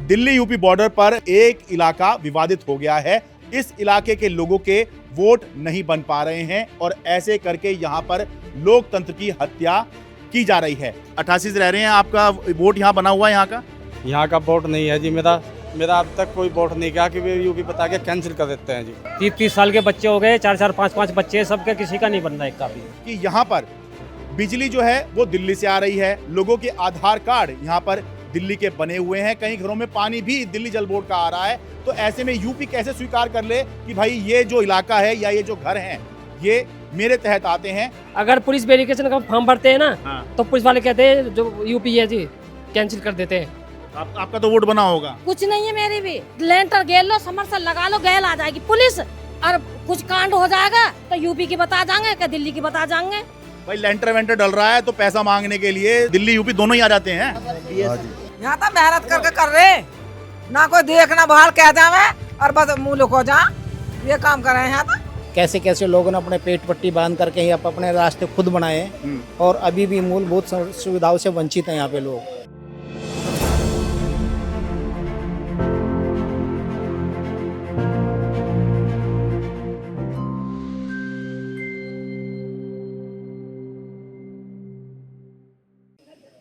Delhi UP border पर एक इलाका विवादित हो गया है। इस इलाके के लोगों के वोट नहीं बन पा रहे हैं और ऐसे करके यहाँ पर लोकतंत्र की हत्या की जा रही है। 88 से रह रहे हैं, आपका वोट यहाँ बना हुआ है? यहाँ का वोट नहीं है जी। मेरा अब तक कोई वोट नहीं गया कि वे यूपी बता के कैंसिल कर देते हैं जी। 30 साल के बच्चे हो गए, 4 5 बच्चे, सबके किसी का नहीं बन रहा है काफी। कि यहाँ पर बिजली जो है वो दिल्ली से आ रही है, लोगों के आधार कार्ड यहाँ पर दिल्ली के बने हुए हैं, कई घरों में पानी भी दिल्ली जल बोर्ड का आ रहा है। तो ऐसे में यूपी कैसे स्वीकार कर ले कि भाई ये जो इलाका है या ये जो घर हैं ये मेरे तहत आते हैं। अगर पुलिस वेरिफिकेशन का फॉर्म भरते हैं ना तो पुलिस वाले कहते हैं जो यूपी है जी कैंसिल कर देते हैं। आपका तो वोट बना होगा? कुछ नहीं है मेरी भी। लेंटर गेल लो, समरसल लगा लो, गैल आ जाएगी पुलिस और कुछ कांड हो जाएगा तो यूपी की बता जाएंगे क्या दिल्ली की बता जाएंगे। भाई लेंटर वेंटर डल रहा है तो पैसा मांगने के लिए दिल्ली यूपी दोनों ही आ जाते हैं। यहाँ तो मेहनत करके कर रहे, ना कोई देखना बाहर कह जावे और बस मुँह लुको जा, ये काम कर रहे हैं यहाँ तो। कैसे कैसे लोगों ने अपने पेट पट्टी बांध करके ही अपने रास्ते खुद बनाए और अभी भी मूलभूत सुविधाओं से वंचित हैं यहाँ पे लोग।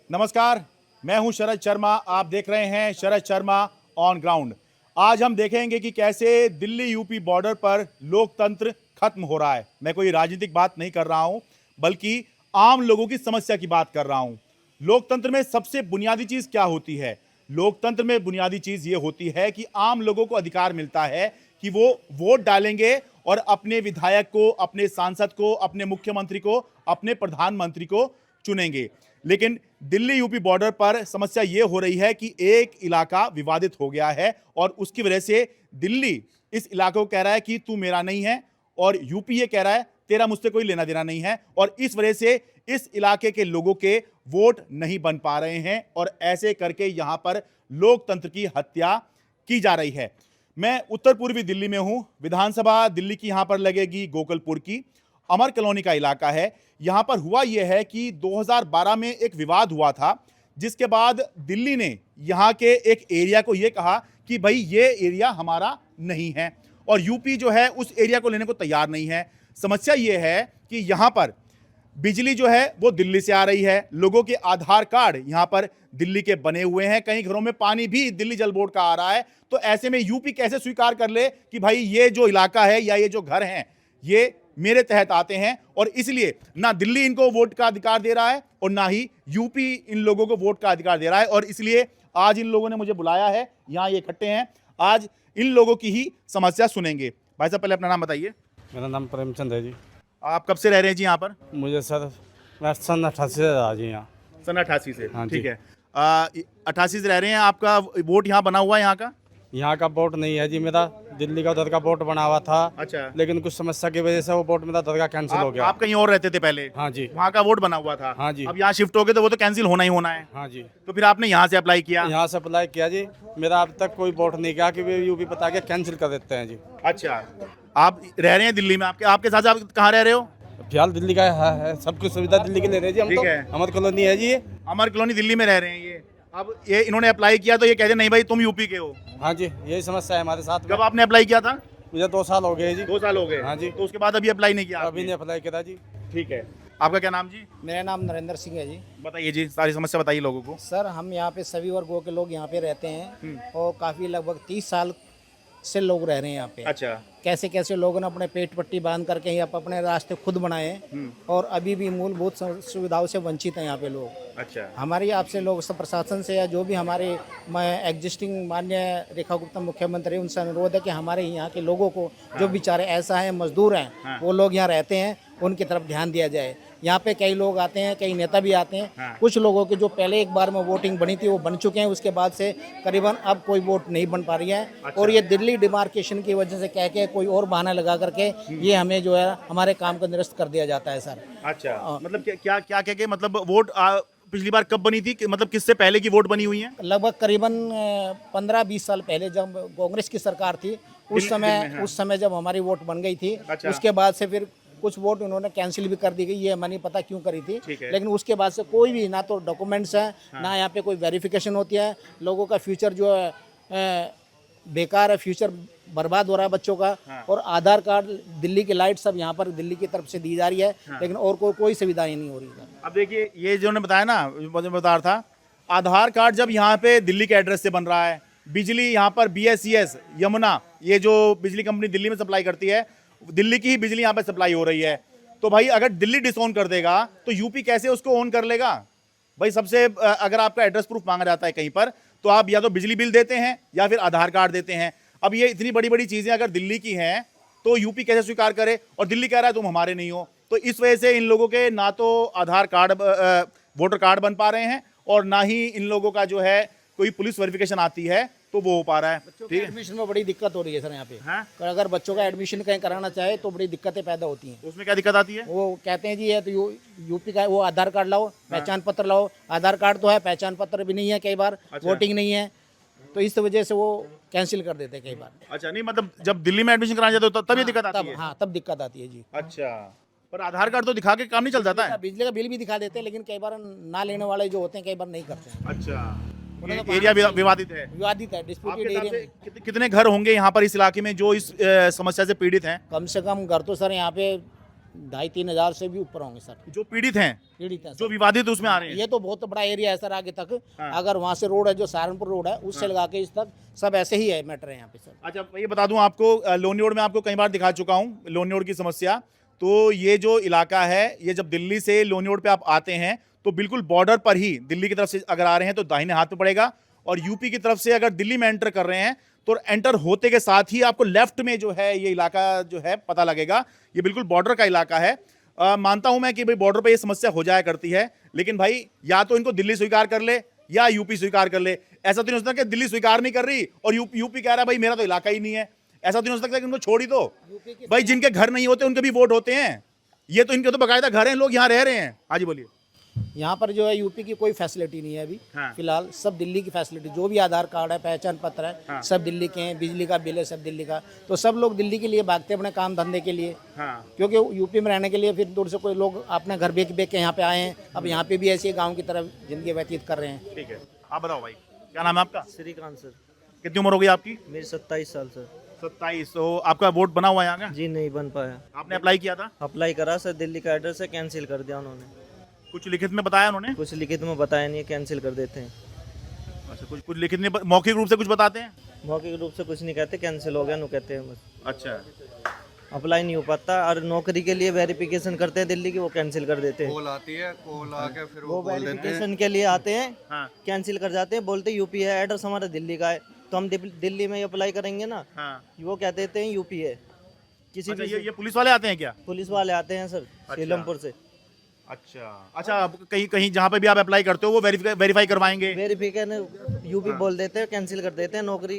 नमस्कार, मैं हूं शरद शर्मा। आप देख रहे हैं शरद शर्मा ऑन ग्राउंड। आज हम देखेंगे कि कैसे दिल्ली यूपी बॉर्डर पर लोकतंत्र खत्म हो रहा है। मैं कोई राजनीतिक बात नहीं कर रहा हूं, बल्कि आम लोगों की समस्या की बात कर रहा हूं। लोकतंत्र में सबसे बुनियादी चीज क्या होती है? लोकतंत्र में बुनियादी चीज ये होती है कि आम लोगों को अधिकार मिलता है कि वो वोट डालेंगे और अपने विधायक को, अपने सांसद को, अपने मुख्यमंत्री को, अपने प्रधानमंत्री को चुनेंगे। लेकिन दिल्ली यूपी बॉर्डर पर समस्या ये हो रही है कि एक इलाका विवादित हो गया है और उसकी वजह से दिल्ली इस इलाके को कह रहा है कि तू मेरा नहीं है और यूपी ये कह रहा है तेरा मुझसे कोई लेना देना नहीं है। और इस वजह से इस इलाके के लोगों के वोट नहीं बन पा रहे हैं और ऐसे करके यहाँ पर लोकतंत्र की हत्या की जा रही है। मैं उत्तर पूर्वी दिल्ली में हूँ। विधानसभा दिल्ली की यहाँ पर लगेगी गोकुलपुर की, अमर कॉलोनी का इलाका है। यहाँ पर हुआ यह है कि 2012 में एक विवाद हुआ था, जिसके बाद दिल्ली ने यहाँ के एक एरिया को ये कहा कि भाई ये एरिया हमारा नहीं है और यूपी जो है उस एरिया को लेने को तैयार नहीं है। समस्या ये है कि यहाँ पर बिजली जो है वो दिल्ली से आ रही है, लोगों के आधार कार्ड यहाँ पर दिल्ली के बने हुए हैं, कई घरों में पानी भी दिल्ली जल बोर्ड का आ रहा है। तो ऐसे में यूपी कैसे स्वीकार कर ले कि भाई ये जो इलाका है या ये जो घर हैं ये मेरे तहत आते हैं। और इसलिए ना दिल्ली इनको वोट का अधिकार दे रहा है और ना ही यूपी इन लोगों को वोट का अधिकार दे रहा है। और इसलिए आज इन लोगों ने मुझे बुलाया है, यहाँ ये इकट्ठे हैं। आज इन लोगों की ही समस्या सुनेंगे। भाई साहब पहले अपना नाम बताइए। मेरा नाम प्रेमचंद है जी। आप कब से रह रहे हैं जी यहाँ पर? मुझे सर मैं सन 88 से रहा जी यहाँ। सन 88 से? हाँ, ठीक है। 88 से रह रहे हैं, आपका वोट यहाँ बना हुआ है? यहाँ का वोट नहीं है जी। मेरा दिल्ली का उधर का वोट बना हुआ था। अच्छा। लेकिन कुछ समस्या की वजह से वो वोट मेरा उधर का कैंसिल हो गया। आप कहीं और रहते थे पहले? हाँ जी। वहाँ का वोट बना हुआ था? हाँ जी। अब यहाँ शिफ्ट हो गए तो वो तो कैंसिल होना ही होना है? हाँ जी। तो फिर आपने यहाँ से अप्लाई किया? यहाँ से अप्लाई किया जी। मेरा अब तक कोई वोट नहीं गया कि वे यूपी बता के कैंसिल कर देते हैं जी। अच्छा, आप रह रहे हैं दिल्ली में, आपके साथ आप कहाँ रह रहे हो? फिलहाल दिल्ली का है, सब कुछ सुविधा दिल्ली की ले रहे हैं जी हम। ठीक है। अमर कॉलोनी है जी ये। अमर कॉलोनी दिल्ली में रह रहे हैं ये। अब ये इन्होंने अप्लाई किया तो ये कहते नहीं भाई तुम यूपी के हो। हाँ जी, यही समस्या है हमारे साथ। जब आपने अप्लाई किया था? मुझे 2 साल हो गए जी। 2 साल हो गए? हाँ जी। तो उसके बाद अभी अप्लाई नहीं किया? अभी नहीं अप्लाई किया जी। ठीक है। आपका क्या नाम जी? मेरा नाम नरेंद्र सिंह है जी। बताइए जी, सारी समस्या बताइए लोगों को। सर हम यहाँ पे सभी वर्गों के लोग यहाँ पे रहते हैं और काफ़ी लगभग 30 साल से लोग रह रहे हैं यहाँ पे। अच्छा। कैसे कैसे लोगों ने अपने पेट पट्टी बांध करके ही अपने रास्ते खुद बनाए और अभी भी मूलभूत सुविधाओं से वंचित हैं यहाँ पे लोग। अच्छा। हमारी आपसे लोग सब प्रशासन से या जो भी हमारे एग्जिस्टिंग माननीय रेखा गुप्ता मुख्यमंत्री, उनसे अनुरोध है कि हमारे यहाँ के लोगों को जो बेचारे ऐसा हैं, मजदूर हैं, वो लोग यहाँ रहते हैं, उनकी तरफ ध्यान दिया जाए। यहाँ पे कई लोग आते हैं, कई नेता भी आते हैं। कुछ लोगों के जो पहले एक बार में वोटिंग बनी थी वो बन चुके हैं, उसके बाद से करीबन अब कोई वोट नहीं बन पा रही है। अच्छा। और ये दिल्ली डिमार्केशन की वजह से कह के कोई और बहाना लगा करके ये हमें जो है हमारे काम को निरस्त कर दिया जाता है सर। अच्छा, मतलब क्या क्या कह के, मतलब वोट पिछली बार कब बनी थी, मतलब किससे पहले की वोट बनी हुई है? लगभग करीबन 15-20 साल पहले जब कांग्रेस की सरकार थी उस समय जब हमारी वोट बन गई थी। अच्छा। उसके बाद से फिर कुछ वोट उन्होंने कैंसिल भी कर दी गई, ये हमें नहीं पता क्यों करी थी। लेकिन उसके बाद से कोई भी ना तो डॉक्यूमेंट्स हैं, ना यहाँ पे कोई वेरिफिकेशन होती है। लोगों का फ्यूचर जो है बेकार है, फ्यूचर बर्बाद हो रहा है बच्चों का। और आधार कार्ड, दिल्ली की लाइट सब यहाँ पर दिल्ली की तरफ से दी जा रही है, लेकिन और कोई सुविधाएं नहीं हो रही है। अब देखिए ये जो ने बताया ना, मुझे बता रहा था, आधार कार्ड जब यहाँ पे दिल्ली के एड्रेस से बन रहा है, बिजली यहाँ पर BSES यमुना, ये जो बिजली कंपनी दिल्ली में सप्लाई करती है, दिल्ली की ही बिजली यहाँ पे सप्लाई हो रही है, तो भाई अगर दिल्ली डिसओन कर देगा तो यूपी कैसे उसको ओन कर लेगा? भाई सबसे अगर आपका एड्रेस प्रूफ मांगा जाता है कहीं पर, तो आप या तो बिजली बिल देते हैं या फिर आधार कार्ड देते हैं। अब ये इतनी बड़ी बड़ी चीजें अगर दिल्ली की हैं तो यूपी कैसे स्वीकार करे? और दिल्ली कह रहा है तुम हमारे नहीं हो। तो इस वजह से इन लोगों के ना तो आधार कार्ड, वोटर कार्ड बन पा रहे हैं, और ना ही इन लोगों का जो है कोई पुलिस वेरिफिकेशन आती है तो वो हो पा रहा है। ठीक है, एडमिशन में बड़ी दिक्कत हो रही है सर यहाँ पे। हाँ? अगर बच्चों का एडमिशन कहीं कराना चाहे तो बड़ी दिक्कतें पैदा होती हैं। उसमें क्या दिक्कत आती है? वो कहते हैं जी ये तो यूपी का, वो आधार कार्ड लाओ, पहचान पत्र लाओ। आधार कार्ड तो है, पहचान पत्र भी नहीं है कई बार, वोटिंग नहीं है, तो इस वजह से वो कैंसिल कर देते हैं कई बार। अच्छा, नहीं मतलब जब दिल्ली में एडमिशन कराना जाते हो तब ये दिक्कत आती है? हाँ, तब दिक्कत आती है जी। अच्छा, पर आधार कार्ड तो दिखा के काम नहीं चल जाता है? बिजली का बिल भी दिखा देते हैं, लेकिन कई बार ना लेने वाले जो होते हैं कई बार नहीं करते हैं। अच्छा, एरिया विवादित है, विवादित है, डिस्प्यूटेड आपके एरिया। हिसाब से कितने घर होंगे यहाँ पर इस इलाके में जो इस समस्या से पीड़ित हैं? कम से कम घर तो सर यहाँ पे 2,500-3 हजार से भी ऊपर होंगे सर, जो पीड़ित हैं, पीड़ित हैं जो सर। विवादित उसमें आ रहे हैं। ये तो बहुत बड़ा एरिया है सर आगे तक। हाँ। अगर वहाँ से रोड है, जो सहारनपुर रोड है, उससे लगा के इस तक सब ऐसे ही है मैटर है यहाँ पे सर। अच्छा, ये बता दूं आपको, लोनियोड में आपको कई बार दिखा चुका हूँ लोनियोड की समस्या। तो ये जो इलाका है, ये जब दिल्ली से लोनियोड पे आप आते हैं तो बिल्कुल बॉर्डर पर ही, दिल्ली की तरफ से अगर आ रहे हैं तो दाहिने हाथ पे पड़ेगा, और यूपी की तरफ से अगर दिल्ली में एंटर कर रहे हैं तो एंटर होते के साथ ही आपको लेफ्ट में जो है ये इलाका जो है पता लगेगा। ये बिल्कुल बॉर्डर का इलाका है। मानता हूं मैं कि भाई बॉर्डर पे ये समस्या हो जाया करती है, लेकिन भाई या तो इनको दिल्ली स्वीकार कर ले या यूपी स्वीकार कर ले। ऐसा तो नहीं हो सकता कि दिल्ली स्वीकार नहीं कर रही और यूपी कह रहा है भाई मेरा तो इलाका ही नहीं है। ऐसा तो नहीं हो सकता कि उनको छोड़ ही दो। भाई जिनके घर नहीं होते उनके भी वोट होते हैं, ये तो इनके तो बकायदा घर हैं, लोग यहाँ रह रहे हैं। हाँ जी बोलिए। यहाँ पर जो है यूपी की कोई फैसिलिटी नहीं है अभी। हाँ। फिलहाल सब दिल्ली की फैसिलिटी, जो भी आधार कार्ड है, पहचान पत्र है, हाँ। सब दिल्ली के हैं, बिजली का बिल है सब दिल्ली का। तो सब लोग दिल्ली के लिए भागते हैं अपने काम धंधे के लिए, हाँ। क्योंकि यूपी में रहने के लिए फिर दूर से कोई लोग अपने घर बेच के यहाँ पे आए हैं। अब यहाँ पे भी ऐसे गाँव की तरफ जिंदगी व्यतीत कर रहे हैं। ठीक है, आप बताओ भाई, क्या नाम है आपका? श्रीकांत सर। कितनी उम्र हो गई आपकी? मेरी 27 साल सर। 27। तो आपका वोट बना हुआ है यहाँ का? जी नहीं बन पाया। आपने अप्लाई किया था? अप्लाई करा सर, दिल्ली का एड्रेस है, कैंसिल कर दिया उन्होंने। कुछ लिखित में बताया उन्होंने? कुछ लिखित में बताया नहीं है, कैंसिल कर देते हैं। अच्छा, कुछ लिखित में, मौखिक रूप से कुछ बताते हैं? मौखिक रूप से कुछ नहीं कहते, कैंसिल हो गया नो कहते हैं बस। अच्छा, अप्लाई नहीं हो पाता, और नौकरी के लिए वेरिफिकेशन करते हैं दिल्ली की, वो कैंसिल कर देते हैं। कॉल आती है, कॉल आके फिर वो वो बोल देते हैं वेरिफिकेशन के लिए आते हैं, हाँ, कैंसिल कर जाते हैं, बोलते यूपी है, एड्रेस हमारा दिल्ली का है, तो हम दिल्ली में अप्लाई करेंगे ना, हाँ। वो कह देते हैं यूपी है। किसी अच्छा, भी ये पुलिस वाले आते हैं क्या? पुलिस वाले आते हैं सर, सीलमपुर से। अच्छा, अब कहीं जहाँ पे भी आप अप्लाई करते हो वो वेरीफाई करवाएंगे? वेरिफिकेशन यूपी बोल देते हैं, कैंसिल कर देते हैं, नौकरी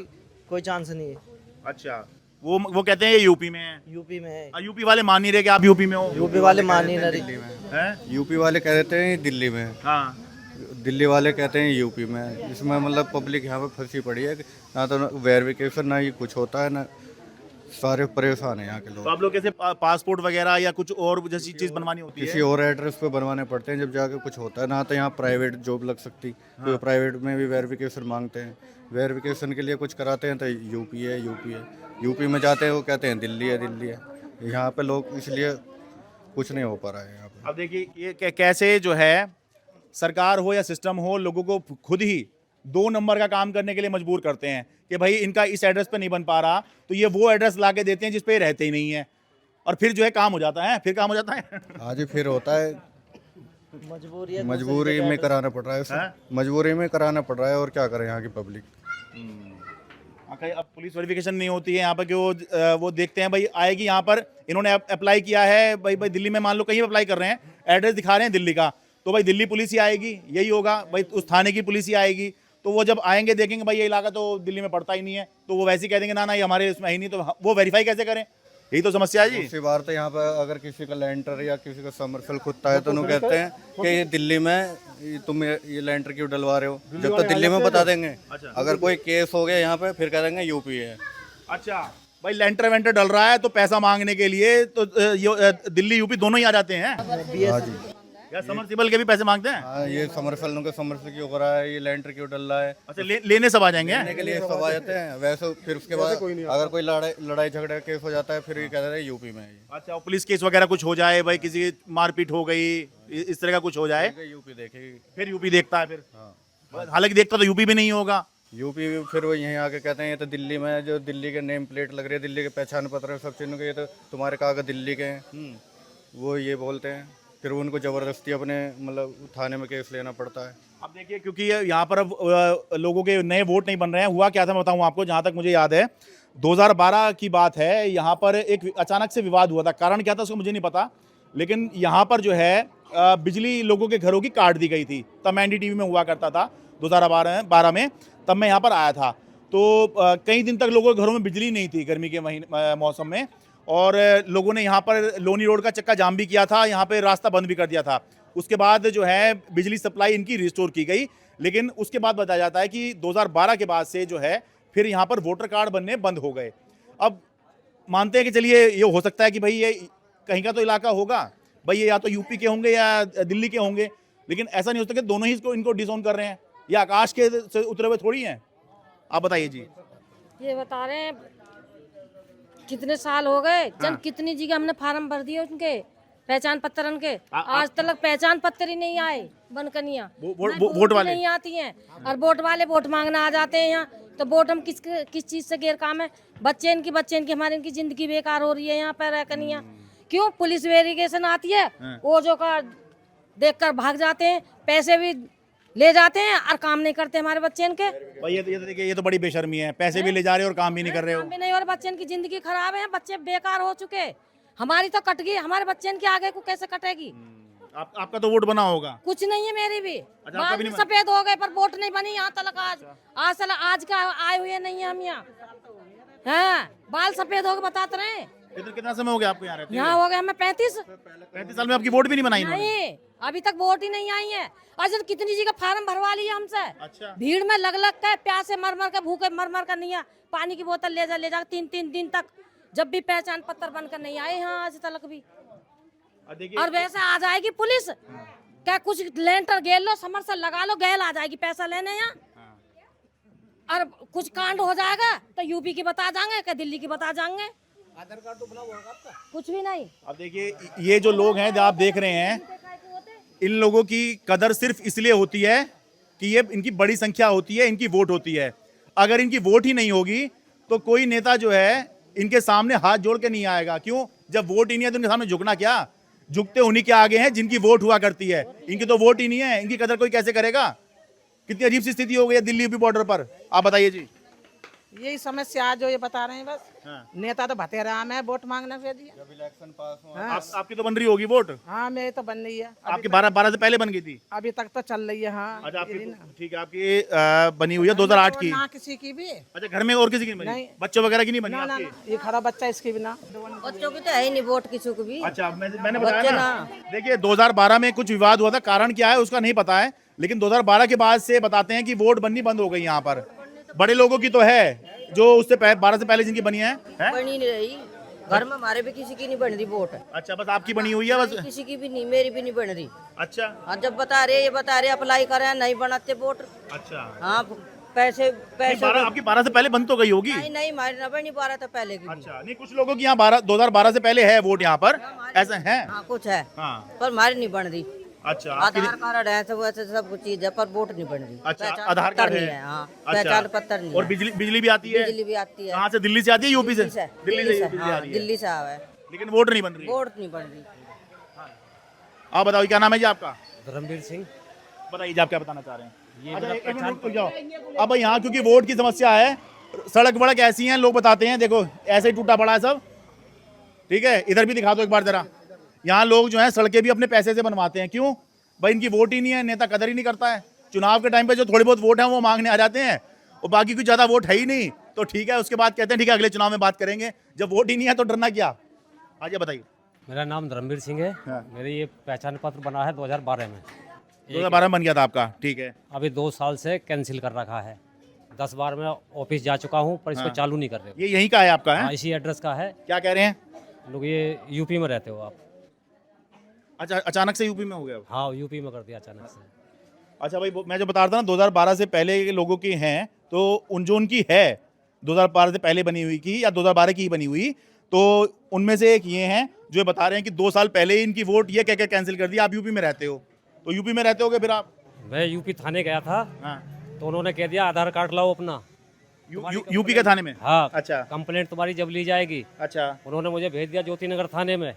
कोई चांस नहीं है। अच्छा, वो कहते हैं ये यूपी में है। यूपी में है, यूपी वाले मान नहीं रहे कि आप यूपी में हो? यूपी वाले मान ही नहीं दिल्ली रहे। में। हैं? यूपी वाले कह देते हैं दिल्ली में, हाँ, दिल्ली वाले कहते हैं यूपी में। इसमें मतलब पब्लिक यहाँ पे फंसी पड़ी है, ना तो वेरिफिकेशन ना ही कुछ होता है, ना सारे परेशान है यहाँ के तो लोग। आप लोग कैसे पासपोर्ट वगैरह या कुछ और जैसी चीज बनवानी होती किसी है? और एड्रेस पे बनवाने पड़ते हैं जब जाके कुछ होता है। ना तो यहाँ प्राइवेट जॉब लग सकती, तो प्राइवेट में भी वेरिफिकेशन मांगते हैं। वेरिफिकेशन के लिए कुछ कराते हैं तो यूपी है, यूपी है। यूपी में जाते हैं वो कहते हैं दिल्ली है, दिल्ली है। यहाँ पे लोग इसलिए कुछ नहीं हो पा रहा है यहाँ पे। अब देखिए ये कैसे जो है सरकार हो या सिस्टम हो, लोगों को खुद ही 2 नंबर का काम करने के लिए मजबूर करते हैं कि भाई इनका इस एड्रेस पे नहीं बन पा रहा, तो ये वो एड्रेस ला के देते हैं जिस पे रहते ही नहीं है, और फिर जो है काम हो जाता है। फिर काम हो जाता है। आज फिर होता है, मजबूरी है, मजबूरी में कराना पड़ रहा है उसे। मजबूरी में कराना पड़ रहा है, और क्या करें यहाँ की पब्लिक। अब पुलिस वेरिफिकेशन नहीं होती है यहाँ पर कि वो देखते हैं भाई आएगी यहाँ पर, इन्होंने अप्लाई किया है भाई दिल्ली में, मान लो कहीं अप्लाई कर रहे हैं, एड्रेस दिखा रहे हैं दिल्ली का, तो भाई दिल्ली पुलिस ही आएगी, यही होगा भाई, उस थाने की पुलिस ही आएगी। तो वो जब आएंगे देखेंगे भाई ये इलाका तो दिल्ली में पड़ता ही नहीं है, तो वो वैसे ही कह देंगे ना ये हमारे इसमें ही नहीं, तो वो वेरीफाई कैसे करें? यही तो समस्या है जी। दूसरी बार तो यहाँ पर अगर किसी का लैंटर या किसी का समरसेल खुदता है तो उन्हें कहते हैं कि ये दिल्ली में, तुम ये लैंटर क्यों डलवा रहे हो, जब तक दिल्ली में बता देंगे। अगर कोई केस हो गया यहाँ पे फिर कह देंगे यूपी है। अच्छा भाई, लेंटर वेंटर डल रहा है तो पैसा मांगने के लिए तो दिल्ली यूपी दोनों ही आ जाते हैं। हाँ जी, या समरसीबल के भी पैसे मांगते हैं? हाँ, ये समरसेल के समरसेल क्यों हो रहा है, ये लैंटर क्यों डल रहा है, अच्छा लेने सब आ जाएंगे? लेने के लिए सब आ जाते हैं। वैसे फिर उसके बाद अगर कोई लड़ाई झगड़ा केस हो जाता है फिर ये कहते हैं यूपी में है ये। अच्छा, और पुलिस केस वगैरह कुछ हो जाए, भाई किसी की मारपीट हो गई, इस तरह का कुछ हो जाए, यूपी देखेगी, फिर यूपी देखता है फिर। हाँ हालांकि देखता तो यूपी भी नहीं होगा। यूपी फिर वो यहीं आके कहते हैं ये तो दिल्ली में है, जो दिल्ली के नेम प्लेट लग रही है, दिल्ली के पहचान पत्र है, सब चिन्ह के, ये तो तुम्हारे कागज दिल्ली के हैं, वो ये बोलते हैं। फिर उनको ज़बरदस्ती अपने मतलब थाने में केस लेना पड़ता है। अब देखिए, क्योंकि यहाँ पर अब लोगों के नए वोट नहीं बन रहे हैं। हुआ क्या था मैं बताऊँ आपको, जहाँ तक मुझे याद है 2012 की बात है, यहाँ पर एक अचानक से विवाद हुआ था। कारण क्या था उसको मुझे नहीं पता, लेकिन यहाँ पर जो है बिजली लोगों के घरों की काट दी गई थी। तब मैं NDTV में हुआ करता था 2012 में, तब मैं यहाँ पर आया था। तो कई दिन तक लोगों के घरों में बिजली नहीं थी गर्मी के महीने मौसम में, और लोगों ने यहाँ पर लोनी रोड का चक्का जाम भी किया था, यहाँ पे रास्ता बंद भी कर दिया था। उसके बाद जो है बिजली सप्लाई इनकी रिस्टोर की गई, लेकिन उसके बाद बताया जाता है कि 2012 के बाद से जो है फिर यहाँ पर वोटर कार्ड बनने बंद हो गए। अब मानते हैं कि चलिए ये हो सकता है कि भाई ये कहीं का तो इलाका होगा, भाई ये या तो यूपी के होंगे या दिल्ली के होंगे, लेकिन ऐसा नहीं हो सकता कि दोनों ही इनको डिसोन कर रहे हैं, या आकाश के से उतरे हुए थोड़ी हैं। आप बताइए जी। ये बता रहे हैं कितने साल हो गए, जन कितनी जगह हमने फार्म भर दिए उनके पहचान पत्र के, आज तक पहचान पत्र ही नहीं आए बनकनिया, वोट वाले नहीं आती हैं, और वोट वाले वोट मांगने आ जाते हैं यहाँ। तो वोट हम किस चीज से गैर काम है? बच्चे इनकी हमारी इनकी जिंदगी बेकार हो रही है यहाँ पर रहकनिया। क्यों? पुलिस वेरिफिकेशन आती है, वो जो का देख कर भाग जाते हैं, पैसे भी ले जाते हैं और काम नहीं करते हमारे बच्चे इनके। भाई ये देखिए, ये तो बड़ी बेशर्मी है, पैसे भी ले जा रहे हो और काम भी नहीं कर रहे हो। काम भी नहीं, और बच्चे की जिंदगी खराब है, बच्चे बेकार हो चुके। हमारी तो कट गई, हमारे बच्चे के आगे को कैसे कटेगी? आपका तो वोट बना होगा? कुछ नहीं है मेरी भी, अच्छा, बाद में सफेद हो गए पर वोट नहीं बनी यहाँ तक। आज का आए हुए नहीं है हम यहाँ। हाँ, बाल सफेद हो गए बताते रहे। इधर कितना समय हो गया आपको यहाँ रहते? यहाँ हो गए हमें 35 साल में आपकी वोट भी नहीं बनाई? नहीं, अभी तक वोट ही नहीं आई है। और कितनी जी का फार्म भरवा लिया हमसे। अच्छा। भीड़ में लग के प्यासे मर के भूखे मर कर नहीं है, पानी की बोतल ले जा 3 दिन तक, जब भी पहचान पत्र बनकर नहीं आए यहाँ आज तक भी। और वैसे आ जाएगी पुलिस, क्या कुछ लेंटर गेल लो, समरसेल लगा लो, गैल आ जाएगी पैसा लेने यहाँ। और कुछ कांड हो जाएगा तो यूपी की बता जाएंगे, क्या दिल्ली की बता जाएंगे। आधार कार्ड तो बना हुआ आपका? कुछ भी नहीं। अब देखिए, ये जो लोग हैं जो आप देख रहे हैं, इन लोगों की कदर सिर्फ इसलिए होती है कि ये इनकी बड़ी संख्या होती है, इनकी वोट होती है। अगर इनकी वोट ही नहीं होगी तो कोई नेता जो है इनके सामने हाथ जोड़ के नहीं आएगा। क्यों? जब वोट ही नहीं है तो इनके सामने झुकना क्या? झुकते उन्हीं के आगे हैं जिनकी वोट हुआ करती है। इनकी तो वोट ही नहीं है, इनकी कदर कोई कैसे करेगा? कितनी अजीब सी स्थिति हो गई है दिल्ली यूपी बॉर्डर पर। आप बताइए जी। यही समस्या जो ये बता रहे हैं बस। नेता तो भते राम है, वोट मांगने से दिया। जब इलेक्शन पास हुआ आपकी तो बन रही होगी वोट? हाँ, मेरी तो बन रही है। आपकी 12 से पहले बन गई थी? अभी तक तो चल रही है। हाँ, अच्छा, आपकी ठीक है, आपकी बनी हुई है 2008 की? ना किसी की भी। अच्छा, घर में और किसी की नहीं बनी? बच्चों वगैरह की नहीं बनी? ना ना, ये खड़ा बच्चा इसकी भी ना। बच्चों की तो है ही नहीं वोट किसी को भी। अच्छा, मैंने बताया ना, देखिए 2012 में कुछ विवाद हुआ था, कारण क्या है उसका नहीं पता है, लेकिन 2012 के बाद से बताते हैं कि वोट बननी बंद हो गई यहाँ पर। बड़े लोगों की तो है, जो उससे 12 से पहले जिनकी बनी है? बनी नहीं रही, घर में हमारे भी किसी की नहीं बन रही वोट। अच्छा, बस आपकी बनी हुई है बस? किसी की भी नहीं, मेरी भी नहीं बन रही। अच्छा। हाँ, जब बता रहे अप्लाई कर रहे हैं, नहीं बनाते वोट। अच्छा। हाँ, पैसे आपकी 12 से पहले बंद तो गई होगी? नहीं, हमारी न बनी 12 तो पहले की। अच्छा, नहीं कुछ लोगों की यहाँ 2012 से पहले है वोट यहाँ पर, ऐसा है? हाँ, कुछ है। हाँ। पर हमारी नहीं बन रही। अच्छा, आधार कार्ड है, सब वैसे सब कुछ चीज है, पर वोट नहीं बन रही। अच्छा, आधार कार्ड है? हाँ, अच्छा। पहचान पत्र नहीं। और बिजली भी आती है? बिजली भी आती है। कहाँ से? दिल्ली से आती है? यूपी से? दिल्ली से दिल्ली से आवा है, लेकिन वोट नहीं बन रही? वोट नहीं बन रही। आप बताओ क्या नाम है जी आपका? धर्मवीर सिंह। बताइए जी, आप क्या बताना चाह रहे हैं? अच्छा, एक मिनट रुक जाओ। अब यहाँ क्योंकि वोट की समस्या है, सड़क वड़क ऐसी हैं, लोग बताते हैं, देखो ऐसे ही टूटा पड़ा है सब, ठीक है? इधर भी दिखा दो एक बार जरा। यहाँ लोग जो है सड़कें भी अपने पैसे से बनवाते हैं। क्यों? भाई इनकी वोट ही नहीं है, नेता कदर ही नहीं करता है। चुनाव के टाइम पे जो थोड़ी बहुत वोट है वो मांगने आ जाते हैं, और बाकी कुछ ज्यादा वोट है ही नहीं, तो ठीक है, उसके बाद कहते हैं ठीक है अगले चुनाव में बात करेंगे। जब वोट ही नहीं है तो डरना क्या? आइए बताइए। मेरा नाम धर्मवीर सिंह है। मेरे ये पहचान पत्र बना है 2012 में। 2012 में बन गया था आपका? ठीक है। अभी 2 साल से कैंसिल कर रखा है। 10 बार मैं ऑफिस जा चुका हूँ, पर इसको चालू नहीं कर रहे। ये यहीं का है आपका? है हाँ, इसी एड्रेस का है। क्या कह रहे हैं लोग? ये यूपी में रहते हो आप? अच्छा, अचानक से यूपी में हो गया। हाँ यूपी में कर दिया अचानक से। अच्छा भाई, मैं जो बता रहा था ना 2012 से पहले के लोगों की हैं, तो जो उनकी है 2012 से पहले बनी हुई की या 2012 की ही बनी हुई, तो उनमें से एक ये हैं जो ये बता रहे हैं कि 2 साल पहले ही इनकी वोट ये कह के कैंसिल कर दी। आप यूपी में रहते हो, तो यूपी में रहते होगे फिर आप। मैं यूपी थाने गया था, हाँ। तो उन्होंने कह दिया आधार कार्ड लाओ अपना। यूपी के थाने में? हाँ। अच्छा। कंप्लेंट तुम्हारी जब ली जाएगी। अच्छा। उन्होंने मुझे भेज दिया ज्योति नगर थाने में,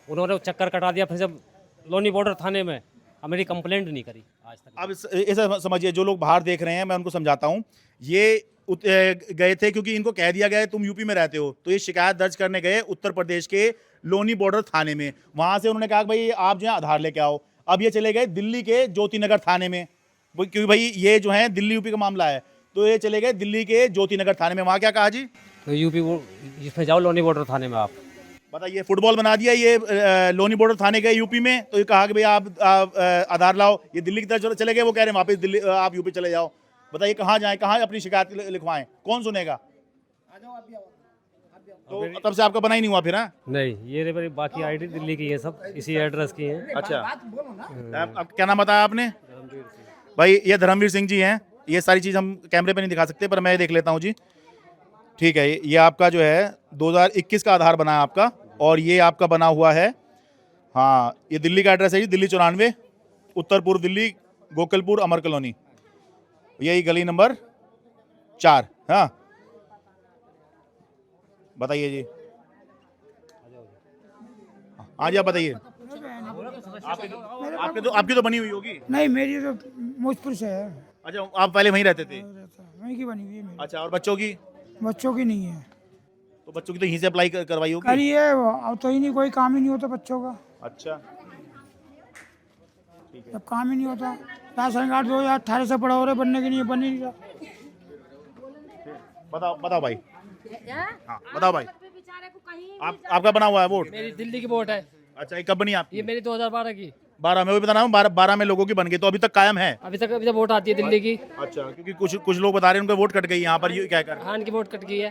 उन्होंने चक्कर कटा दिया फिर जब लोनी बॉर्डर थाने में, अब मेरी कंप्लेंट नहीं करी आज तक। अब ऐसा समझिए, जो लोग बाहर देख रहे हैं मैं उनको समझाता हूँ। ये गए थे क्योंकि इनको कह दिया गया है तुम यूपी में रहते हो, तो ये शिकायत दर्ज करने गए उत्तर प्रदेश के लोनी बॉर्डर थाने में। वहां से उन्होंने कहा भाई आप जो है आधार लेके आओ। अब ये चले गए दिल्ली के ज्योति नगर थाने में, क्योंकि भाई ये जो है दिल्ली यूपी का मामला है, तो ये चले गए दिल्ली के ज्योति नगर थाने में। वहां क्या कहा जी? तो यूपी इसमें जाओ लोनी बॉर्डर थाने में। आप बताइए, फुटबॉल बना दिया ये लोनी बॉर्डर थाने गए यूपी में, तो ये कहा कि भाई आप आधार लाओ। ये दिल्ली की तरफ चले गए, वो कह रहे हैं वापस दिल्ली आप यूपी चले जाओ। बताइए कहाँ जाएं, कहाँ अपनी शिकायत लिखवाएं, कौन सुनेगा? तो तब से आपका बना ही नहीं हुआ फिर? हाँ नहीं, ये मेरी बाकी आईडी दिल्ली की है, सब इसी एड्रेस की है। अच्छा, आप क्या नाम बताया आपने? भाई ये धर्मवीर सिंह जी हैं। ये सारी चीज़ हम कैमरे पे नहीं दिखा सकते, पर मैं देख लेता हूँ जी। ठीक है, ये आपका जो है 2021 का आधार बना है आपका, और ये आपका बना हुआ है, हाँ ये दिल्ली का एड्रेस है जी, दिल्ली 94, उत्तर पूर्व दिल्ली, गोकुलपुर, अमर कॉलोनी, यही गली नंबर 4। हाँ बताइए जी। हाँ जी आप बताइए। आपकी तो बनी हुई होगी? नहीं, मेरी तो मुझपुर से है। अच्छा, आप पहले वहीं रहते थे? वहीं की बनी हुई है मेरी। अच्छा, और बच्चों की? बच्चों की नहीं है। तो बच्चों की तो यहीं से अप्लाई करवाई होगी? करिए, अब तो ही नहीं, कोई काम ही नहीं होता बच्चों का। अच्छा, जब काम ही नहीं होता, राशन कार्ड 2018 से पड़ा हो रहा है, बनने के लिए बन ही नहीं रहा। बताओ भाई। हाँ बताओ भाई, आपका बना हुआ है वोट? मेरी दिल्ली की वोट है। अच्छा, ये कब बनी आपकी? ये मेरी 2012 की। 12 में, वही बता रहा हूँ, 12 में लोगों की बन गई, तो अभी तक कायम है? अभी तक वोट आती है दिल्ली की। अच्छा, क्योंकि कुछ लोग बता रहे हैं उनकी वोट कट गई यहाँ पर, ये क्या कर? हाँ, इनकी वोट कट गई है,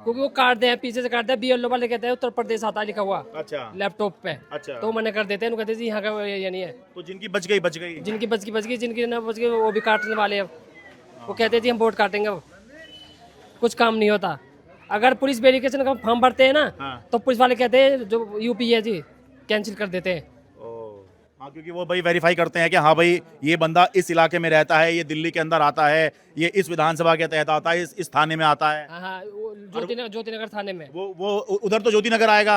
क्योंकि वो काटते हैं, पीछे से काटते हैं। BLO वाले कहते हैं उत्तर प्रदेश आता है लिखा हुआ। अच्छा, लैपटॉप पे। अच्छा, तो मना कर देते हैं, कहते हैं जी यहाँ का ये नहीं है। तो जिनकी बच गई, जिनकी बच गई, जिनकी ना बच गई वो भी काटने वाले। अब वो कहते हैं जी हम वोट काटेंगे, अब कुछ काम नहीं होता। अगर पुलिस वेरिफिकेशन का फॉर्म भरते हैं ना, तो पुलिस वाले कहते हैं जो यूपी है जी कैंसिल कर देते हैं। हाँ, क्योंकि वो भाई वेरीफाई करते हैं कि हाँ भाई ये बंदा इस इलाके में रहता है, ये दिल्ली के अंदर आता है, ये इस विधानसभा के तहत आता है, इस थाने में आता है। हाँ, ज्योति नगर थाने में। वो उधर तो ज्योति नगर आएगा,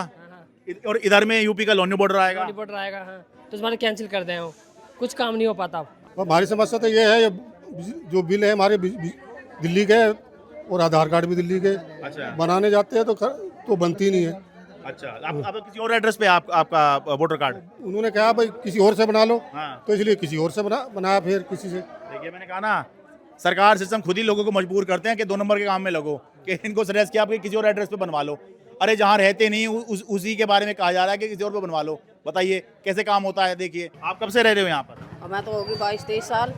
और इधर में यूपी का लोनी बॉर्डर आएगा। लोनी बॉर्डर आएगा, हाँ, तो इसमें कैंसिल कर दें, कुछ काम नहीं हो पाता। हमारी समस्या तो ये है, जो बिल है हमारे दिल्ली के, और आधार कार्ड भी दिल्ली के। अच्छा, बनाने जाते हैं तो बनती नहीं है। अच्छा, आप किसी और एड्रेस पे आपका वोटर कार्ड? उन्होंने कहा भाई किसी और से बना लो। हाँ। तो इसलिए किसी और से बनाया, फिर किसी से। देखिए, मैंने कहा ना, सरकार सिस्टम खुद ही लोगों को मजबूर करते हैं कि 2 नंबर के काम में लगो, कि इनको सजेस्ट किया आप किसी और एड्रेस पे बनवा लो। अरे जहाँ रहते नहीं उसी के बारे में कहा जा रहा है कि किसी और पे बनवा लो। बताइए कैसे काम होता है। देखिए, आप कब से रह रहे हो यहाँ पर? मैं तो होगी 22-23 साल।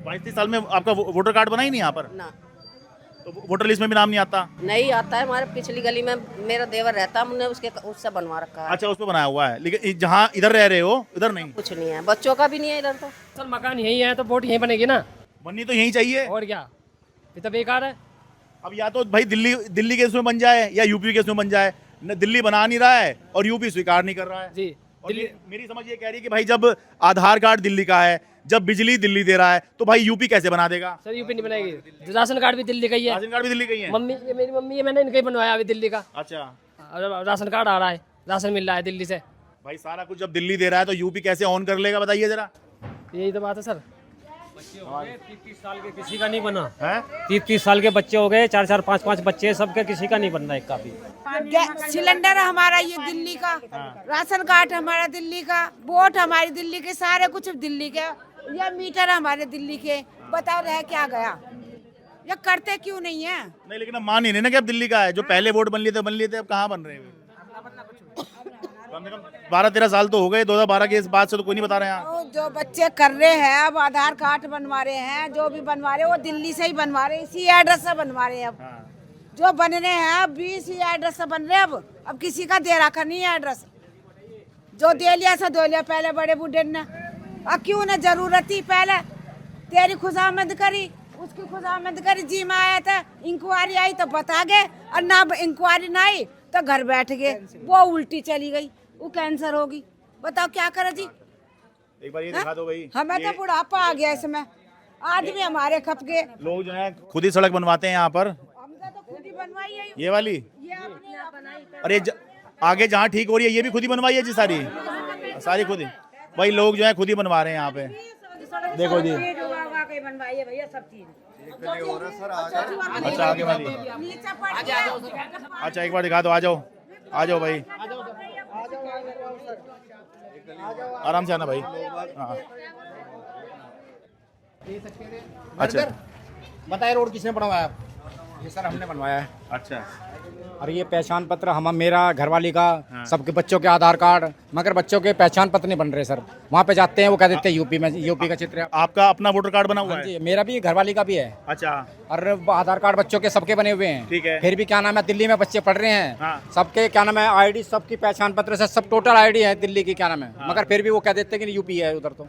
22-23 साल में आपका वोटर कार्ड बना ही नहीं यहाँ पर? ना, तो वोटर लिस्ट में भी नाम नहीं आता? नहीं आता है। हमारे पिछली गली में मेरा देवर रहता, हमने उससे बनवा रखा है। अच्छा, उस पर बनाया हुआ है, लेकिन जहाँ इधर रह रहे हो इधर नहीं? कुछ नहीं है, बच्चों का भी नहीं है इधर। तो सर मकान यही है तो वोट यहीं बनेगी ना। बननी तो यहीं चाहिए, और क्या, ये तो बेकार है। अब या तो भाई दिल्ली के इसमें बन जाए या यूपी के इसमें बन जाए। न दिल्ली बना नहीं रहा है और यूपी स्वीकार नहीं कर रहा है जी। और मेरी समझ ये कह रही है कि भाई जब आधार कार्ड दिल्ली का है, जब बिजली दिल्ली दे रहा है, तो भाई यूपी कैसे बना देगा? सर यूपी नहीं बनाएगी, राशन कार्ड भी दिल्ली का ही है। राशन कार्ड भी दिल्ली का ही है? मेरी मम्मी है, मैंने इनका ही बनवाया अभी दिल्ली का। अच्छा, राशन कार्ड आ रहा है, राशन मिल रहा है दिल्ली से। भाई सारा कुछ जब दिल्ली दे रहा है तो यूपी कैसे ऑन कर लेगा, बताइए जरा। यही तो बात है सर। 30 साल के किसी का नहीं बना है। 30 साल के बच्चे हो गए, 4-4, 5-5 बच्चे, सबके किसी का नहीं बनना एक का भी। सिलेंडर हमारा ये दिल्ली का, राशन कार्ड हमारा दिल्ली का, वोट हमारी दिल्ली के, सारे कुछ दिल्ली के, ये मीटर हमारे दिल्ली के। बताओ रह क्या गया, ये करते क्यों नहीं है? नहीं, लेकिन अब मान ही नहीं ना कि अब दिल्ली का है। जो पहले वोट बन लिए थे अब कहाँ बन रहे हैं? कम से कम 12-13 साल तो हो गए। 2012 के इस बात से तो कोई नहीं बता रहे हैं। जो बच्चे कर रहे हैं अब आधार कार्ड बनवा रहे हैं, जो भी बनवा रहे हैं वो दिल्ली से ही बनवा रहे हैं, इसी एड्रेस से बनवा रहे हैं। अब जो बन रहे हैं अब भी इसी एड्रेस से बन रहे हैं। अब किसी का दे रखा नहीं है एड्रेस, जो दे लिया सो दे लिया पहले बड़े बूढ़े ने। अब क्यों ना जरूरत थी पहले, तेरी खुशामद करी, उसकी खुशामद करी, जी में आया था, इंक्वायरी आई तो बता गए, और ना इंक्वायरी ना आई तो घर बैठ गए, वो उल्टी चली गई, वो कैंसर होगी। बताओ क्या करे जी। एक बार ये दिखा दो भाई। हमें तो बुढ़ापा आ गया इसमें, आदमी हमारे खप गए। लोग जो है खुद ही सड़क बनवाते हैं यहाँ पर। हमने तो खुद ही बनवाई है ये वाली, ये अपनी अरे आगे जहाँ ठीक हो रही है ये भी खुद ही बनवाई है जी, सारी सारी खुद ही। भाई लोग जो है खुद ही बनवा रहे हैं यहाँ पे, देखो जी। बनवाई है भैया सब चीज। अच्छा आगे वाली, अच्छा एक बार दिखा दो, आ जाओ आ जाओ भाई, आराम से आना भाई। हाँ अच्छा बताए रोड किसने बनवाया? ये सर हमने बनवाया है। अच्छा, और ये पहचान पत्र हम मेरा घरवाली का, सबके बच्चों के आधार कार्ड, मगर बच्चों के पहचान पत्र नहीं बन रहे सर। वहाँ पे जाते हैं वो कह देते हैं यूपी में, यूपी का चित्र है। आपका अपना वोटर कार्ड बना हुआ है? जी मेरा भी, घरवाली का भी है। अच्छा, और आधार कार्ड बच्चों के सबके बने हुए हैं। ठीक है। फिर भी क्या नाम है, दिल्ली में बच्चे पढ़ रहे हैं। हाँ। सबके क्या नाम है, आईडी सबकी पहचान पत्र से सब टोटल आईडी है दिल्ली की, क्या नाम है, मगर फिर भी वो कह देते हैं कि यूपी है उधर। तो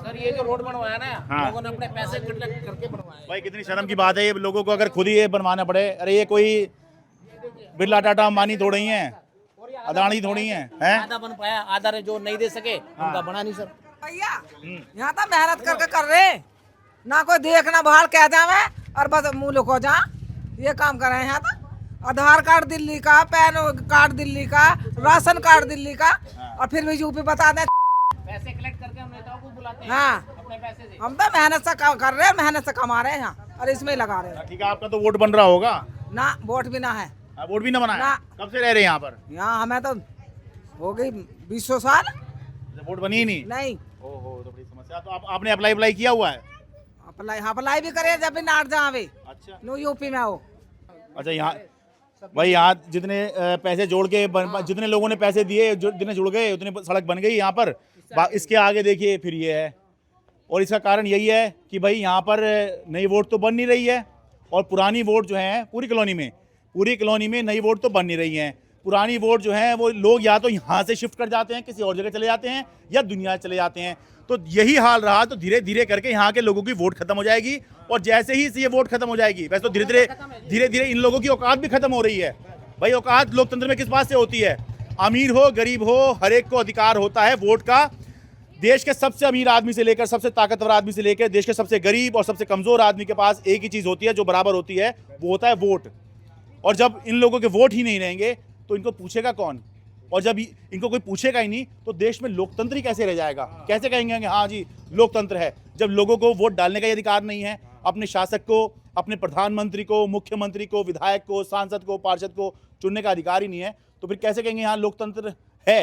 सर ये जो रोड बनवाया ना, लोगों ने अपने पैसे करके बनवाया। भाई कितनी शर्म की बात है ये लोगों को अगर खुद ही ये बनवाना पड़े। अरे ये कोई बिरला टाटा अंबानी थोड़ी है, अदानी थोड़ी है, हैं? आधा बन पाया, आधा जो नहीं दे सके उनका बना नहीं सर। भैया यहाँ तो मेहनत करके कर रहे, ना कोई देखना बाहर कह जावे और बस मुँह लुको जा, ये काम कर रहे हैं यहाँ तो। आधार कार्ड दिल्ली का, पैन कार्ड दिल्ली का, राशन कार्ड दिल्ली का, और फिर भी यूपी बता दें। पैसे कलेक्ट करके हम नेताओं को बुलाते हैं हाँ अपने पैसे से। हम तो मेहनत से कर रहे हैं, मेहनत से कमा रहे हैं यहाँ, और इसमें ही लगा रहे हैं। ठीक है, आपका तो वोट बन रहा होगा ना वोट भी ना है। वोट भी ना बना है? ना। कब से रह रहे हैं यहाँ पर? यहाँ हमें तो हो गई 20 साल वोट बनी ही नहीं। नहीं। ओहो, तो बड़ी समस्या। तो आपने अप्लाई किया हुआ है? अप्लाई भी करे जब भी नाट जावे। अच्छा, नो यूपी में हो। अच्छा यहाँ भाई यहाँ जितने पैसे जोड़ के जितने लोगों ने पैसे दिए, जितने जुड़ गए उतने सड़क बन गई यहाँ पर। इसके आगे देखिए फिर ये है, और इसका कारण यही है कि भाई यहाँ पर नई वोट तो बन नहीं रही है, और पुरानी वोट जो है पूरी कॉलोनी में नई वोट तो बन नहीं रही है। पुरानी वोट जो है वो लोग या तो यहाँ से शिफ्ट कर जाते हैं, किसी और जगह चले जाते हैं, या दुनिया चले जाते हैं। तो यही हाल रहा तो धीरे धीरे करके यहाँ के लोगों की वोट खत्म हो जाएगी, और जैसे ही ये वोट खत्म हो जाएगी वैसे तो धीरे धीरे इन लोगों की औकात भी खत्म हो रही है। भाई औकात लोकतंत्र में किस बात से होती है? अमीर हो गरीब हो, हर एक को अधिकार होता है वोट का। देश के सबसे अमीर आदमी से लेकर सबसे ताकतवर आदमी से लेकर देश के सबसे गरीब और सबसे कमजोर आदमी के पास एक ही चीज होती है जो बराबर होती है, वो होता है वोट। और जब इन लोगों के वोट ही नहीं रहेंगे तो इनको पूछेगा कौन? और जब इनको कोई पूछेगा ही नहीं तो देश में लोकतंत्र ही कैसे रह जाएगा? कैसे कहेंगे कि हाँ जी लोकतंत्र है, जब लोगों को वोट डालने का ही अधिकार नहीं है, अपने शासक को, अपने प्रधानमंत्री को, मुख्यमंत्री को, विधायक को, सांसद को, पार्षद को चुनने का अधिकार ही नहीं है, तो फिर कैसे कहेंगे यहाँ लोकतंत्र है?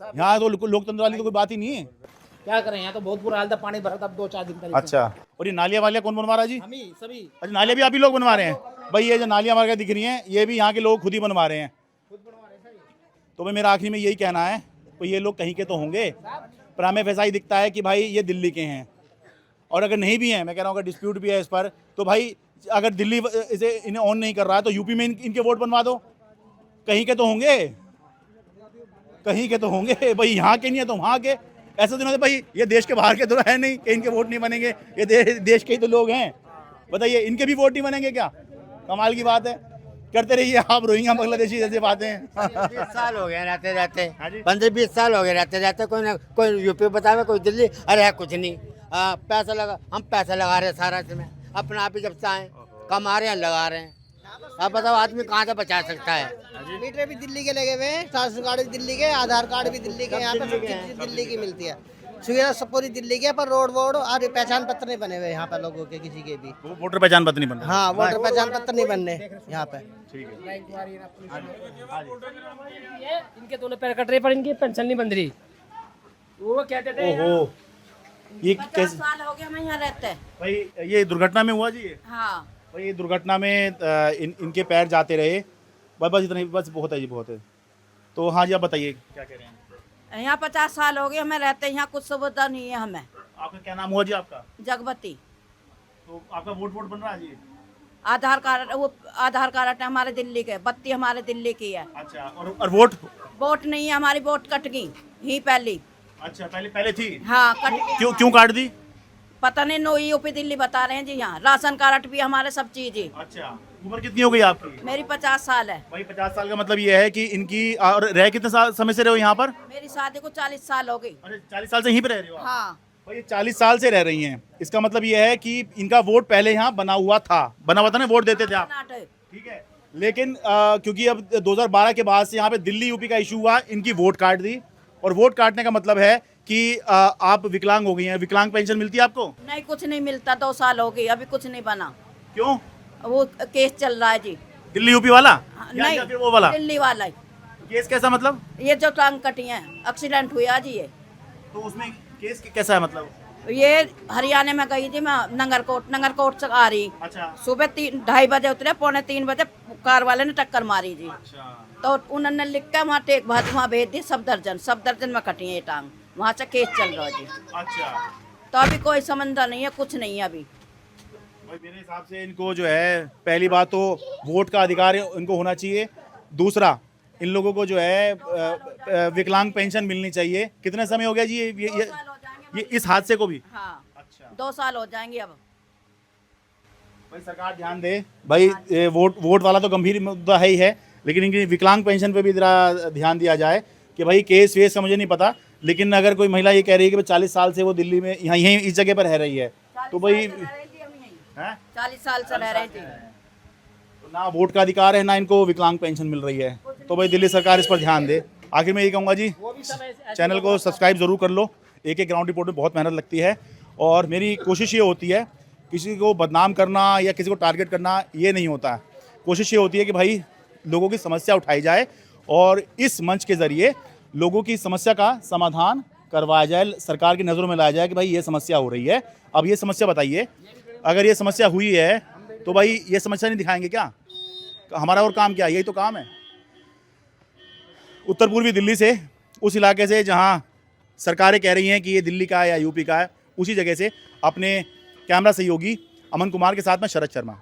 यहाँ तो लोकतंत्र वाली तो कोई बात ही नहीं है। क्या करें, यहाँ तो बहुत बुरा हाल था, पानी भरा था 2-4 दिन पहले। अच्छा, और ये नालियाँ वालियाँ कौन बनवा रहा है जी? हम ही सभी। अच्छा, नालियाँ भी आप ही लोग बनवा रहे हैं? भाई ये जो नालियाँ वगैरह दिख रही हैं ये भी यहाँ के लोग खुद ही बनवा रहे हैं। तो भाई मेरा आखिरी में यही कहना है, तो ये लोग कहीं के तो होंगे, पर हमें वैसा ही दिखता है कि भाई ये दिल्ली के हैं। और अगर नहीं भी हैं, मैं कह रहा हूँ अगर डिस्प्यूट भी है इस पर, तो भाई अगर दिल्ली इसे इन्हें ऑन नहीं कर रहा है तो यूपी में इनके वोट बनवा दो। कहीं के तो होंगे, कहीं के तो होंगे भाई, यहाँ के नहीं है तो वहाँ के। ऐसे तो भाई ये देश के बाहर के तो है नहीं कि इनके वोट नहीं बनेंगे, ये देश के ही तो लोग हैं। बताइए इनके भी वोट नहीं बनेंगे क्या? कमाल की बात है। करते रहिए आप रोहिंग्या बांग्लादेशी जैसे बातें। 20 साल हो गए रहते रहते, 15-20 साल हो गए रहते रहते। कोई यूपी बतावे, कोई दिल्ली, अरे है कुछ नहीं। पैसा लगा, हम पैसा लगा रहे हैं सारा इसमें, अपना आप ही जब चाहें कमा रहे हैं, लगा रहे हैं। अब बताओ आदमी कहाँ से बचा सकता है? मीटर भी दिल्ली के लगे हुए हैं, राशन कार्ड भी दिल्ली के, आधार कार्ड भी दिल्ली के, यहाँ पे सब चीज दिल्ली की मिलती है। सुविधा सब पूरी दिल्ली के, पर रोड वोड और पहचान पत्र नहीं बने हुए यहाँ पे लोगों के, किसी के भी। वोटर पहचान पत्र नहीं बन रहे? हाँ, वोटर पहचान पत्र नहीं बनने यहाँ पे। ठीक है। इनके दोनों पैर कट रहे पर इनकी पेंशन नहीं बन रही। वो कहते थे ओहो, ये 50 साल हो गए हम यहाँ रहते हैं। भाई ये दुर्घटना में हुआ जी ये? हाँ भाई ये दुर्घटना में इनके पैर जाते रहे, बस इतना ही, बस बहुत है जी, बहुत है। तो हाँ जी आप बताइए क्या कह रहे हैं? यहाँ 50 साल हो गए हमें रहते हैं यहाँ, कुछ सुविधा नहीं है हमें। आपका क्या नाम हुआ जी आपका? जगवती। तो आपका वोट बन रहा है जी? आधार कार्ड है हमारे दिल्ली के, बत्ती हमारे दिल्ली की है। अच्छा, और वोट? वोट नहीं है हमारी, वोट कट गई ही पहली। अच्छा, पहले थी? हाँ, कट गई। क्यों काट दी? पता नहीं, नो यूपी दिल्ली बता रहे हैं जी। यहाँ राशन कार्ड भी हमारे, सब चीज है। अच्छा, उम्र कितनी हो गई आपकी? मेरी 50 साल है। भाई 50 साल का मतलब ये है कि इनकी, और रह कितने समय से रहे हो यहाँ पर? मेरी शादी को 40 साल हो गई। अरे 40 साल से यहीं पे रह रहे हो आप? हाँ। भाई 40 साल से रह रही हैं, इसका मतलब ये है कि इनका वोट पहले यहाँ बना हुआ था ना, वोट देते थे आप, ठीक है। लेकिन क्योंकि अब 2012 के बाद से यहाँ पे दिल्ली यूपी का इशू हुआ, इनकी वोट काट दी। और वोट काटने का मतलब है कि आप विकलांग हो गई हैं। विकलांग पेंशन मिलती है आपको? नहीं, कुछ नहीं मिलता, 2 साल हो गई, अभी कुछ नहीं बना। क्यों? वो केस चल रहा है जी। दिल्ली यूपी वाला? नहीं, या फिर वो वाला? दिल्ली वाला ही। केस कैसा मतलब? ये जो टांग कटी है, एक्सीडेंट हुआ जी ये। तो उसमें केस कैसा है मतलब? ये हरियाणा में गई थी मैं, नंगरकोट से आ रही। अच्छा। सुबह 2:30 बजे उतरे, 2:45 बजे कार वाले ने टक्कर मारी जी। अच्छा। तो उन्होंने लिख के वहाँ टेक भात वहाँ भेज दी, सब दर्जन में कटी है ये टांग। वहाँ से केस चल रहा है जी। अच्छा, तो अभी कोई समझदार नहीं है, कुछ नहीं है अभी। मेरे हिसाब से इनको जो है, पहली बात तो वोट का अधिकार इनको होना चाहिए। दूसरा, इन लोगों को जो है विकलांग पेंशन मिलनी चाहिए। कितने समय हो गया जी ये इस हादसे को भी? हाँ। अच्छा, 2 साल हो जाएंगे अब। भाई सरकार ध्यान दे भाई, वोट वाला तो गंभीर मुद्दा है ही है, लेकिन इनकी विकलांग पेंशन पे भी जरा ध्यान दिया जाए कि भाई केस वेस का मुझे नहीं पता, लेकिन अगर कोई महिला ये कह रही है कि भाई 40 साल से वो दिल्ली में यहीं इस जगह पर रह रही है, तो भाई 40 साल से रह रहे थे। ना वोट का अधिकार है, ना इनको विकलांग पेंशन मिल रही है। तो भाई दिल्ली सरकार इस पर ध्यान दे। आखिर में ये कहूँगा जी, चैनल को सब्सक्राइब ज़रूर कर लो। एक ग्राउंड रिपोर्ट में बहुत मेहनत लगती है, और मेरी कोशिश ये होती है, किसी को बदनाम करना या किसी को टारगेट करना ये नहीं होता है। कोशिश ये होती है कि भाई लोगों की समस्या उठाई जाए, और इस मंच के ज़रिए लोगों की समस्या का समाधान करवाया जाए, सरकार की नज़रों में लाया जाए कि भाई ये समस्या हो रही है, अब ये समस्या बताइए। अगर ये समस्या हुई है तो भाई ये समस्या नहीं दिखाएंगे क्या? हमारा और काम क्या है? यही तो काम है। उत्तर पूर्वी दिल्ली से, उस इलाके से जहां सरकारें कह रही हैं कि ये दिल्ली का है या यूपी का है, उसी जगह से अपने कैमरा सहयोगी अमन कुमार के साथ में शरद शर्मा।